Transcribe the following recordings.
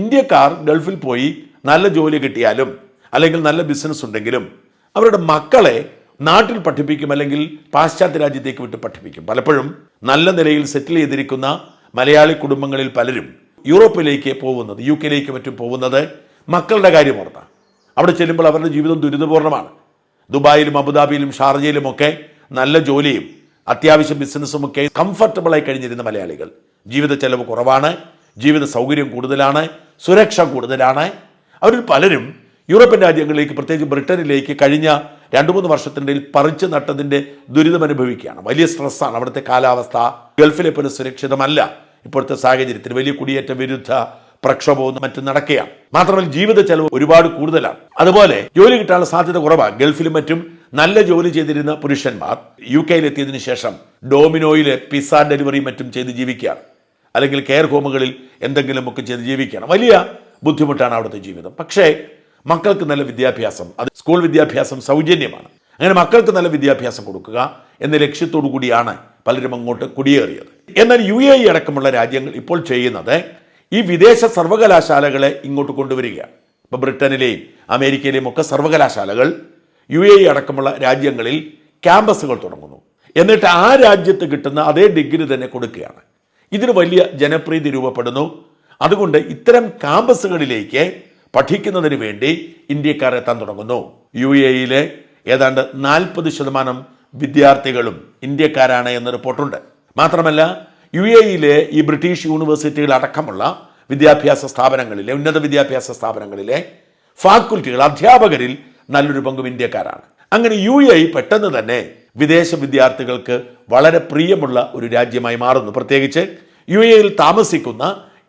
ഇന്ത്യക്കാർ ഗൾഫിൽ പോയി നല്ല ജോലി കിട്ടിയാലും അല്ലെങ്കിൽ നല്ല ബിസിനസ് ഉണ്ടെങ്കിലും അവരുടെ മക്കളെ നാട്ടിൽ പഠിപ്പിക്കും, അല്ലെങ്കിൽ പാശ്ചാത്യ രാജ്യത്തേക്ക് വിട്ട് പഠിപ്പിക്കും. പലപ്പോഴും നല്ല നിലയിൽ സെറ്റിൽ ചെയ്തിരിക്കുന്ന മലയാളി കുടുംബങ്ങളിൽ പലരും യൂറോപ്പിലേക്ക് പോകുന്നത്, UK മറ്റും പോകുന്നത് മക്കളുടെ കാര്യം ഓർത്താണ്. അവിടെ ചെല്ലുമ്പോൾ അവരുടെ ജീവിതം ദുരിതപൂർണ്ണമാണ്. ദുബായിലും അബുദാബിയിലും ഷാർജയിലുമൊക്കെ നല്ല ജോലിയും അത്യാവശ്യം ബിസിനസ്സുമൊക്കെ കംഫർട്ടബിളായി കഴിഞ്ഞിരുന്ന മലയാളികൾ, ജീവിത ചെലവ് കുറവാണ്, ജീവിത സൗകര്യം കൂടുതലാണ്, സുരക്ഷ കൂടുതലാണ്. അവരിൽ പലരും യൂറോപ്യൻ രാജ്യങ്ങളിലേക്ക്, പ്രത്യേകിച്ച് ബ്രിട്ടനിലേക്ക് കഴിഞ്ഞ 2-3 വർഷത്തിനിടയിൽ പറിച്ചു നട്ടതിൻ്റെ ദുരിതം അനുഭവിക്കുകയാണ്. വലിയ സ്ട്രെസ്സാണ്. അവിടുത്തെ കാലാവസ്ഥ ഗൾഫിലെ പോലെ സുരക്ഷിതമല്ല. ഇപ്പോഴത്തെ സാഹചര്യത്തിൽ വലിയ കുടിയേറ്റ വിരുദ്ധ പ്രക്ഷോഭവും മറ്റും നടക്കുകയാണ്. മാത്രമല്ല ജീവിത ചെലവ് ഒരുപാട് കൂടുതലാണ്. അതുപോലെ ജോലി കിട്ടാനുള്ള സാധ്യത കുറവാണ്. ഗൾഫിലും മറ്റും നല്ല ജോലി ചെയ്തിരുന്ന പുരുഷന്മാർ UK എത്തിയതിനു ശേഷം ഡോമിനോയിലെ പിസ്സ ഡെലിവറി മറ്റും ചെയ്ത് ജീവിക്കുകയാണ്, അല്ലെങ്കിൽ കെയർ ഹോമുകളിൽ എന്തെങ്കിലുമൊക്കെ ചെയ്ത് ജീവിക്കുകയാണ്. വലിയ ബുദ്ധിമുട്ടാണ് അവിടുത്തെ ജീവിതം. പക്ഷേ മക്കൾക്ക് നല്ല വിദ്യാഭ്യാസം, അത് സ്കൂൾ വിദ്യാഭ്യാസം സൗജന്യമാണ്. അങ്ങനെ മക്കൾക്ക് നല്ല വിദ്യാഭ്യാസം കൊടുക്കുക എന്ന ലക്ഷ്യത്തോടു കൂടിയാണ് പലരും അങ്ങോട്ട് കുടിയേറിയത്. എന്നാൽ UAE അടക്കമുള്ള രാജ്യങ്ങൾ ഇപ്പോൾ ചെയ്യുന്നത് ഈ വിദേശ സർവകലാശാലകളെ ഇങ്ങോട്ട് കൊണ്ടുവരികയാണ്. ഇപ്പോൾ ബ്രിട്ടനിലെയും അമേരിക്കയിലെയും ഒക്കെ സർവകലാശാലകൾ UAE അടക്കമുള്ള രാജ്യങ്ങളിൽ ക്യാമ്പസുകൾ തുടങ്ങുന്നു. എന്നിട്ട് ആ രാജ്യത്ത് കിട്ടുന്ന അതേ ഡിഗ്രി തന്നെ കൊടുക്കുകയാണ്. ഇതിന് വലിയ ജനപ്രീതി രൂപപ്പെടുന്നു. അതുകൊണ്ട് ഇത്തരം ക്യാമ്പസുകളിലേക്ക് പഠിക്കുന്നതിന് വേണ്ടി ഇന്ത്യക്കാർ എത്താൻ തുടങ്ങുന്നു. UAE ഏതാണ്ട് 40% വിദ്യാർത്ഥികളും ഇന്ത്യക്കാരാണ് എന്ന റിപ്പോർട്ടുണ്ട്. മാത്രമല്ല UAE ഈ ബ്രിട്ടീഷ് യൂണിവേഴ്സിറ്റികൾ അടക്കമുള്ള വിദ്യാഭ്യാസ സ്ഥാപനങ്ങളിലെ, ഉന്നത വിദ്യാഭ്യാസ സ്ഥാപനങ്ങളിലെ ഫാക്കൽറ്റികൾ, അധ്യാപകരിൽ നല്ലൊരു പങ്കും ഇന്ത്യക്കാരാണ്. അങ്ങനെ UAE പെട്ടെന്ന് തന്നെ വിദേശ വിദ്യാർത്ഥികൾക്ക് വളരെ പ്രിയമുള്ള ഒരു രാജ്യമായി മാറുന്നു. പ്രത്യേകിച്ച് UAE താമസിക്കുന്ന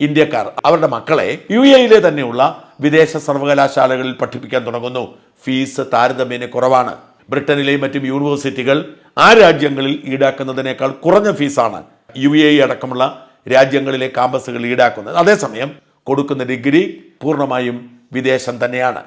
ഇന്ത്യക്കാർ അവരുടെ മക്കളെ UAE തന്നെയുള്ള വിദേശ സർവകലാശാലകളിൽ പഠിപ്പിക്കാൻ തുടങ്ങുന്നു. ഫീസ് താരതമ്യേന കുറവാണ്. ബ്രിട്ടനിലെയും മറ്റും യൂണിവേഴ്സിറ്റികൾ ആ രാജ്യങ്ങളിൽ ഈടാക്കുന്നതിനേക്കാൾ കുറഞ്ഞ ഫീസാണ് UAE അടക്കമുള്ള രാജ്യങ്ങളിലെ ക്യാമ്പസുകൾ ഈടാക്കുന്നത്. അതേസമയം കൊടുക്കുന്ന ഡിഗ്രി പൂർണ്ണമായും വിദേശം തന്നെയാണ്.